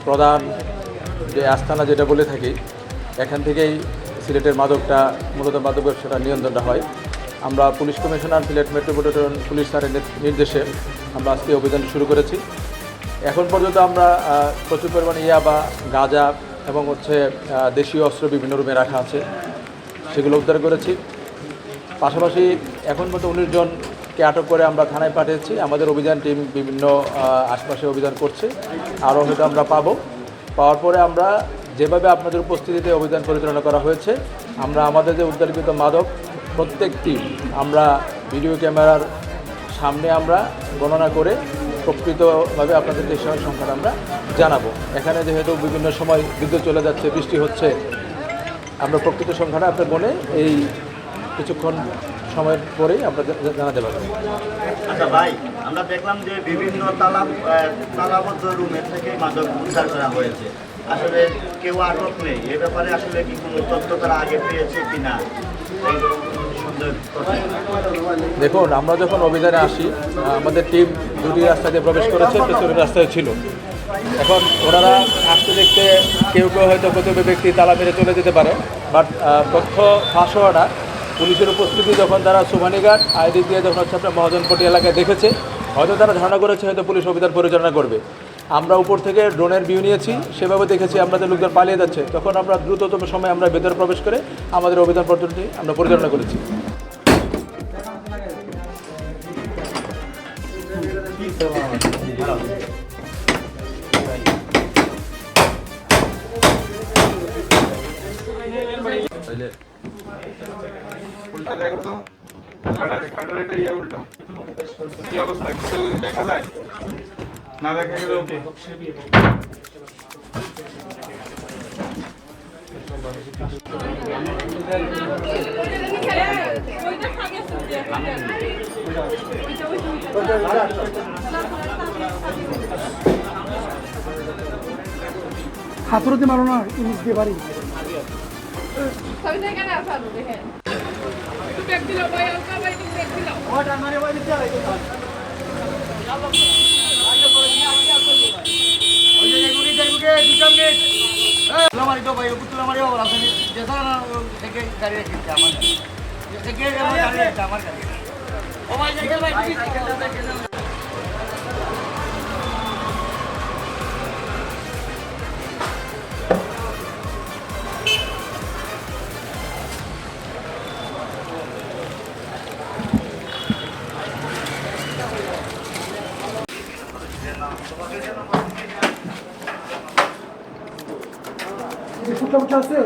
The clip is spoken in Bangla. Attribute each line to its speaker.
Speaker 1: প্রধান যে আস্তানা যেটা বলে থাকি, এখান থেকেই সিলেটের মাদকটা মূলত মাদক ব্যবসাটা নিয়ন্ত্রণটা হয়। আমরা police commissioner Sylhet metropolitan police স্যারের নির্দেশে আমরা আজকে অভিযান শুরু করেছি। এখন পর্যন্ত আমরা প্রচুর পরিমাণে ইয়াবা, গাঁজা এবং দেশীয় অস্ত্র বিভিন্ন রুমে রাখা আছে, সেগুলো উদ্ধার করেছি। পাশাপাশি এখন পর্যন্ত 19 জনকে আটক করে আমরা থানায় পাঠিয়েছি। আমাদের অভিযান টিম বিভিন্ন আশপাশে অভিযান করছে, আরও হয়তো আমরা পাওয়ার পরে আমরা যেভাবে আপনাদের উপস্থিতিতে অভিযান পরিচালনা করা হয়েছে, আমরা আমাদের যে উদ্ধারকৃত মাদক প্রত্যেকটি আমরা ভিডিও ক্যামেরার সামনে আমরা গণনা করে প্রকৃতভাবে আপনাদের যে সংখ্যাটা আমরা জানাবো। এখানে যেহেতু বিভিন্ন সময় বিদ্যুৎ চলে যাচ্ছে, বৃষ্টি হচ্ছে, আমরা প্রকৃত সংখ্যাটা আপনার বলে এই কিছুক্ষণ সময়ের পরেই আমরা জানাতে পারবো।
Speaker 2: আচ্ছা ভাই, আমরা দেখলাম যে বিভিন্ন তালাবদ্ধ রুমের থেকে মাদক উদ্ধার করা হয়েছে। আসলে কেউ আটক নেই, এ ব্যাপারে আসলে কি কোনো তথ্য তারা আগে পেয়েছে কিনা?
Speaker 1: দেখুন, আমরা যখন অভিযানে আসি আমাদের টিম দুটি রাস্তা দিয়ে প্রবেশ করেছে, পেছনের রাস্তায় ছিল। এখন ওনারা আসতে দেখতে কেউ হয়তো প্রতিটি ব্যক্তি তালা মেরে চলে যেতে পারে, বাট তথ্য ফাঁস হওয়াটা পুলিশের উপস্থিতি যখন তারা সুমানিঘাট আইদিক দিয়ে যখন আপনার মহাজনপট্টি এলাকায় দেখেছে, হয়তো তারা ধারণা করেছে হয়তো পুলিশ অভিযান পরিচালনা করবে। আমরা উপর থেকে ড্রোনের ভিউ নিয়েছি, সেভাবে দেখেছি আমাদের লোকজন পালিয়ে যাচ্ছে, তখন আমরা দ্রুততম সময় আমরা ভেতরে প্রবেশ করে আমাদের অভিযান পদ্ধতি আমরা পরিচালনা করেছি।
Speaker 3: না দেখা গেল
Speaker 4: হাতুড়ি মারো না, ইলিশ দিয়ে বাড়ি ফুটটা ফুটটা আছে।